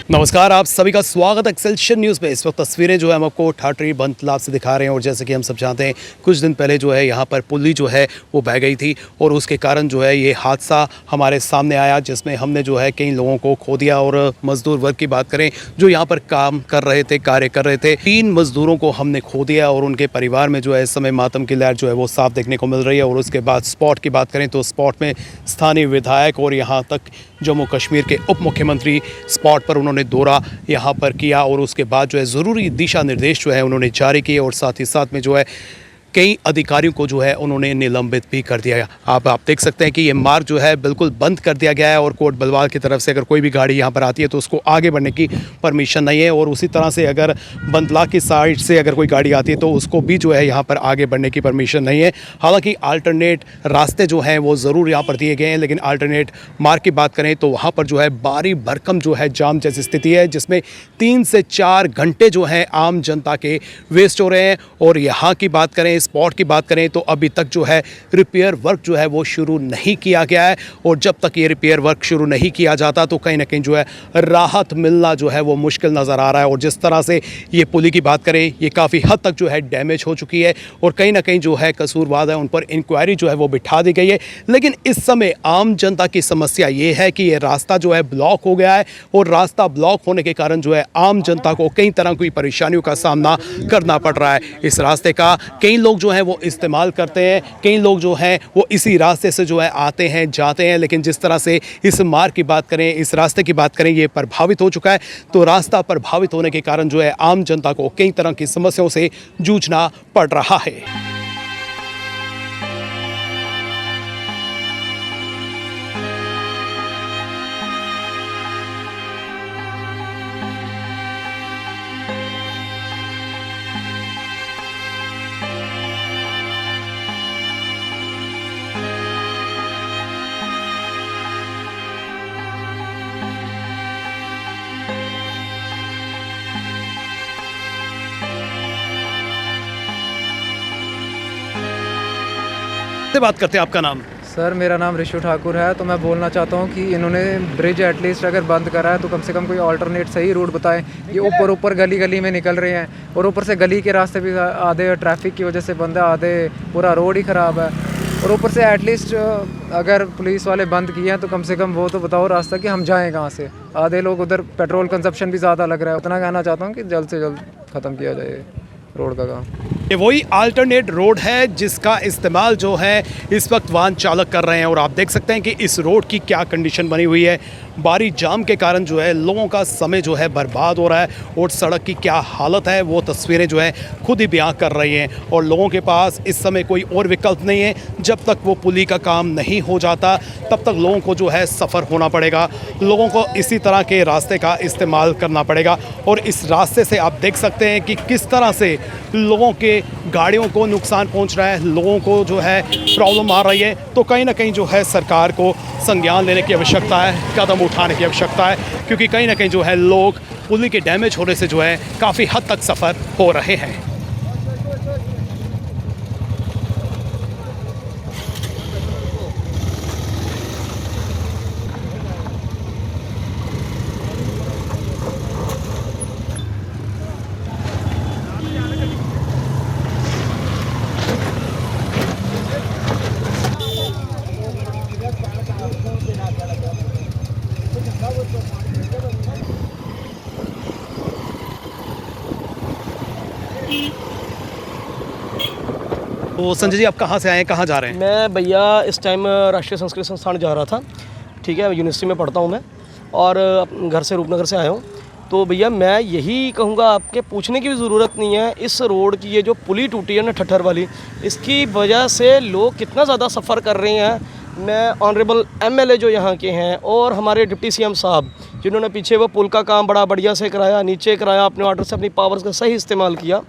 नमस्कार, आप सभी का स्वागत है एक्सेलशियर न्यूज़ पे। इस वक्त तस्वीरें जो है हम आपको ठाठरी बंद तालाब से दिखा रहे हैं और जैसे कि हम सब जानते हैं कुछ दिन पहले जो है यहाँ पर पुली जो है वो बह गई थी और उसके कारण जो है ये हादसा हमारे सामने आया, जिसमें हमने जो है कई लोगों को खो दिया। और मज़दूर वर्ग की बात करें जो यहाँ पर काम कर रहे थे, कार्य कर रहे थे, 3 मज़दूरों को हमने खो दिया और उनके परिवार में जो है इस समय मातम की लहर जो है वो साफ देखने को मिल रही है। और उसके बाद स्पॉट की बात करें तो स्पॉट में स्थानीय विधायक और यहाँ तक जम्मू कश्मीर के उप मुख्यमंत्री स्पॉट पर उन्होंने दौरा यहाँ पर किया और उसके बाद जो है ज़रूरी दिशा निर्देश जो है उन्होंने जारी किए और साथ ही साथ में जो है कई अधिकारियों को जो है उन्होंने निलंबित भी कर दिया। आप देख सकते हैं कि ये मार्ग जो है बिल्कुल बंद कर दिया गया है और कोट बलवाल की तरफ से अगर कोई भी गाड़ी यहाँ पर आती है तो उसको आगे बढ़ने की परमिशन नहीं है। और उसी तरह से अगर बंदला की साइड से अगर कोई गाड़ी आती है तो उसको भी जो है यहाँ पर आगे बढ़ने की परमिशन नहीं है। हालांकि अल्टरनेट रास्ते जो हैं वो ज़रूर यहाँ पर दिए गए हैं, लेकिन अल्टरनेट मार्ग की बात करें तो वहाँ पर जो है भारी भरकम जो है जाम जैसी स्थिति है, जिसमें 3 से 4 घंटे जो है आम जनता के वेस्ट हो रहे हैं। और यहाँ की बात करें, स्पॉट की बात करें तो अभी तक जो है रिपेयर वर्क जो है वो शुरू नहीं किया गया है और जब तक ये रिपेयर वर्क शुरू नहीं किया जाता तो कहीं ना कहीं जो है राहत मिलना जो है वो मुश्किल नज़र आ रहा है। और जिस तरह से ये पुली की बात करें, ये काफ़ी हद तक जो है डैमेज हो चुकी है और कहीं ना कहीं जो है कसूरवार है उन पर इंक्वायरी जो है वो बिठा दी गई है। लेकिन इस समय आम जनता की समस्या ये है कि ये रास्ता जो है ब्लॉक हो गया है और रास्ता ब्लॉक होने के कारण जो है आम जनता को कई तरह की परेशानियों का सामना करना पड़ रहा है। इस रास्ते का कई लोग जो है वो इस्तेमाल करते हैं, कई लोग जो हैं वो इसी रास्ते से जो है आते हैं जाते हैं, लेकिन जिस तरह से इस मार्ग की बात करें, इस रास्ते की बात करें, ये प्रभावित हो चुका है। तो रास्ता प्रभावित होने के कारण जो है आम जनता को कई तरह की समस्याओं से जूझना पड़ रहा है। से बात करते हैं, आपका नाम? सर मेरा नाम ऋषु ठाकुर है। तो मैं बोलना चाहता हूँ कि इन्होंने ब्रिज एटलीस्ट अगर बंद करा है तो कम से कम कोई अल्टरनेट सही रूट बताएं। ये ऊपर गली गली में निकल रहे हैं और ऊपर से गली के रास्ते भी आधे ट्रैफिक की वजह से बंद है, आधे पूरा रोड ही ख़राब है। और ऊपर से एटलीस्ट अगर पुलिस वाले बंद किए हैं तो कम से कम वो तो बताओ रास्ता कि हम जाएँ कहाँ से। आधे लोग उधर पेट्रोल कंजप्शन भी ज़्यादा लग रहा है। उतना कहना चाहता हूँ कि जल्द से जल्द ख़त्म किया जाए रोड का काम। ये वही अल्टरनेट रोड है जिसका इस्तेमाल जो है इस वक्त वाहन चालक कर रहे हैं और आप देख सकते हैं कि इस रोड की क्या कंडीशन बनी हुई है। भारी जाम के कारण जो है लोगों का समय जो है बर्बाद हो रहा है और सड़क की क्या हालत है वो तस्वीरें जो है खुद ही बयां कर रही हैं। और लोगों के पास इस समय कोई और विकल्प नहीं है। जब तक वो पुली का काम नहीं हो जाता तब तक लोगों को जो है सफ़र होना पड़ेगा, लोगों को इसी तरह के रास्ते का इस्तेमाल करना पड़ेगा। और इस रास्ते से आप देख सकते हैं कि किस तरह से लोगों के गाड़ियों को नुकसान पहुंच रहा है, लोगों को जो है प्रॉब्लम आ रही है। तो कहीं ना कहीं जो है सरकार को संज्ञान लेने की आवश्यकता है, कदम उठाने की आवश्यकता है, क्योंकि कहीं ना कहीं जो है लोग पुली के डैमेज होने से जो है काफ़ी हद तक सफ़र हो रहे हैं। तो संजय जी, आप कहाँ से आए हैं, कहाँ जा रहे हैं? मैं भैया इस टाइम राष्ट्रीय संस्कृत संस्थान जा रहा था। ठीक है, यूनिवर्सिटी में पढ़ता हूँ मैं और घर से रूपनगर से आया हूँ। तो भैया मैं यही कहूँगा, आपके पूछने की भी ज़रूरत नहीं है। इस रोड की ये जो पुली टूटी है ना ठट्ठर वाली, इसकी वजह से लोग कितना ज़्यादा सफ़र कर रहे हैं। मैं ऑनरेबल एमएलए जो यहाँ के हैं और हमारे डिप्टी सीएम साहब जिन्होंने पीछे वो पुल का काम बड़ा बढ़िया से कराया, नीचे कराया, अपने ऑर्डर से अपनी पावर्स का सही इस्तेमाल किया,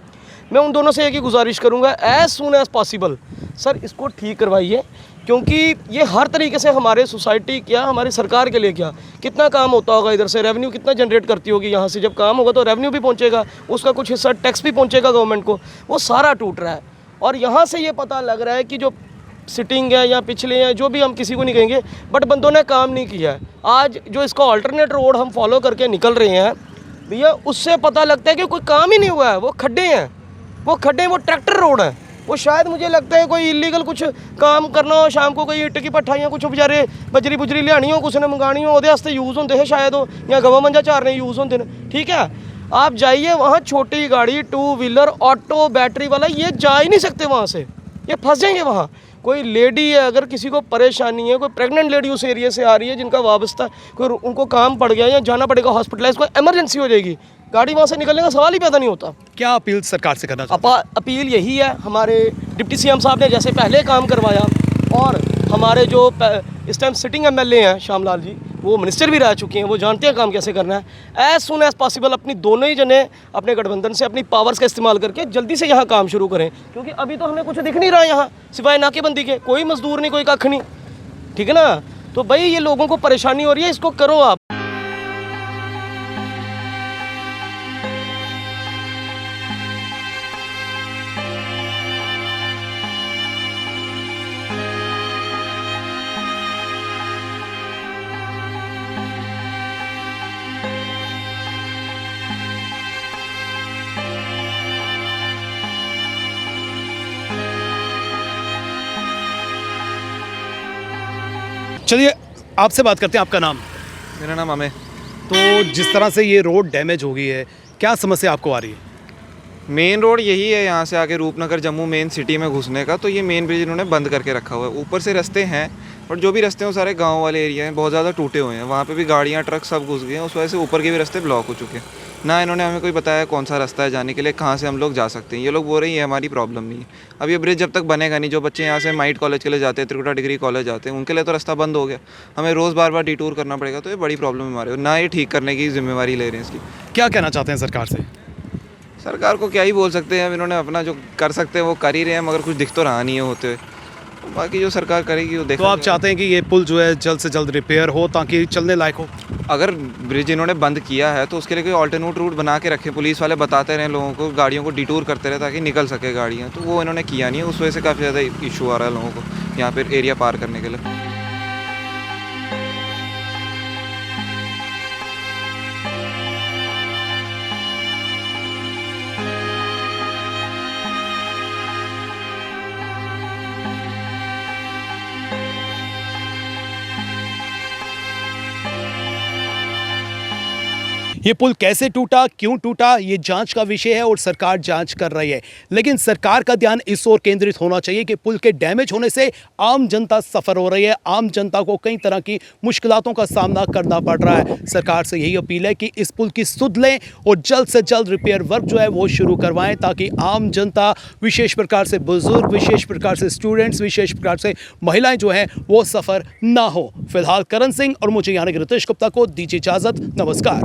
मैं उन दोनों से एक ही गुजारिश करूंगा, as soon as possible sir इसको ठीक करवाइए। क्योंकि ये हर तरीके से हमारे सोसाइटी क्या, हमारी सरकार के लिए क्या, कितना काम होता होगा, इधर से रेवेन्यू कितना जनरेट करती होगी। यहाँ से जब काम होगा तो रेवेन्यू भी पहुँचेगा, उसका कुछ हिस्सा टैक्स भी पहुँचेगा गवर्नमेंट को, वो सारा टूट रहा है। और यहाँ से ये पता लग रहा है कि जो सिटिंग है या पिछले हैं, जो भी हम किसी को नहीं कहेंगे, बट बंदों ने काम नहीं किया है। आज जो इसका ऑल्टरनेट रोड हम फॉलो करके निकल रहे हैं भैया, उससे पता लगता है कि कोई काम ही नहीं हुआ है। वो खड्डे हैं, वो ट्रैक्टर रोड है। वो शायद मुझे लगता है कोई इलीगल कुछ काम करना हो, शाम को कोई ईट की भट्ठाइयाँ कुछ बेचारे बजरी बुजरी लियानी हो, कुछ ने मंगानी हो, ਉਹਦੇ वास्ते यूज़ होंगे है शायद हो, या गवा मंजा चारने यूज़ होंगे हैं। ठीक है, आप जाइए वहाँ, छोटी गाड़ी, 2 व्हीलर, ऑटो, बैटरी वाला, ये जा ही नहीं सकते वहाँ से, ये फंस जाएंगे वहाँ। कोई लेडी है, अगर किसी को परेशानी है, कोई प्रेग्नेंट लेडी उस एरिया से आ रही है जिनका वाबस्ता, कोई उनको काम पड़ गया या जाना पड़ेगा हॉस्पिटलाइज, कोई इमरजेंसी हो जाएगी, गाड़ी वहाँ से निकलने का सवाल ही पैदा नहीं होता। क्या अपील सरकार से करना चाहते हैं? अपील यही है, हमारे डिप्टी सीएम साहब ने जैसे पहले काम करवाया, और हमारे जो इस टाइम सिटिंग एमएलए हैं श्यामलाल जी, वो मिनिस्टर भी रह चुके हैं, वो जानते हैं काम कैसे करना है। एज सुन एज पॉसिबल अपनी दोनों ही जने अपने गठबंधन से अपनी पावर्स का इस्तेमाल करके जल्दी से यहाँ काम शुरू करें, क्योंकि अभी तो हमें कुछ दिख नहीं रहा है यहाँ सिवाय नाकेबंदी के, कोई मजदूर नहीं, कोई कख नहीं। ठीक है ना, तो भाई ये लोगों को परेशानी हो रही है, इसको करो आप। चलिए आपसे बात करते हैं, आपका नाम? मेरा नाम अमेय। तो जिस तरह से ये रोड डैमेज हो गई है, क्या समस्या आपको आ रही है? मेन रोड यही है, यहाँ से आगे रूपनगर जम्मू मेन सिटी में घुसने का, तो ये मेन ब्रिज इन्होंने बंद करके रखा हुआ है। ऊपर से रास्ते हैं, बट जो भी रास्ते हैं वो सारे गांव वाले एरिया हैं, बहुत ज़्यादा टूटे हुए हैं, वहाँ पे भी गाड़ियाँ ट्रक सब घुस गए हैं, उस वजह से ऊपर के भी रास्ते ब्लॉक हो चुके हैं। ना इन्होंने हमें कोई बताया कौन सा रास्ता है जाने के लिए, कहाँ से हम लोग जा सकते हैं। ये लोग बोल रहे हैं ये हमारी प्रॉब्लम नहीं है। अब ये ब्रिज जब तक बनेगा नहीं, जो बच्चे यहाँ से माइट कॉलेज के लिए जाते हैं, त्रिकुटा डिग्री कॉलेज जाते हैं, उनके लिए तो रास्ता बंद हो गया, हमें रोज़ बार बार डिटूर करना पड़ेगा, तो ये बड़ी प्रॉब्लम है हमारे। ना ये ठीक करने की जिम्मेवारी ले रहे हैं इसकी। क्या कहना चाहते हैं सरकार से? सरकार को क्या ही बोल सकते हैं, अब इन्होंने अपना जो कर सकते हैं वो कर ही रहे हैं, मगर कुछ दिख तो रहा नहीं है होते हुए। बाकी जो सरकार करेगी वो देखो। तो आप चाहते हैं कि ये पुल जो है जल्द से जल्द रिपेयर हो ताकि चलने लायक हो? अगर ब्रिज इन्होंने बंद किया है तो उसके लिए कोई ऑल्टरनेट रूट बना के रखें, पुलिस वाले बताते रहें लोगों को, गाड़ियों को डिटूर करते रहे ताकि निकल सके गाड़ियाँ, तो वो इन्होंने किया नहीं है। उस वजह से काफ़ी ज़्यादा इशू आ रहा है लोगों को यहाँ पर एरिया पार करने के लिए। ये पुल कैसे टूटा, क्यों टूटा, ये जांच का विषय है और सरकार जांच कर रही है। लेकिन सरकार का ध्यान इस ओर केंद्रित होना चाहिए कि पुल के डैमेज होने से आम जनता सफ़र हो रही है, आम जनता को कई तरह की मुश्किलातों का सामना करना पड़ रहा है। सरकार से यही अपील है कि इस पुल की सुध लें और जल्द से जल्द रिपेयर वर्क जो है वो शुरू करवाएं, ताकि आम जनता, विशेष प्रकार से बुजुर्ग, विशेष प्रकार से स्टूडेंट्स, विशेष प्रकार से महिलाएं जो हैं वो सफ़र ना हो। फिलहाल करण सिंह और मुझे यानी कि रितेश गुप्ता को दीजिए इजाज़त। नमस्कार।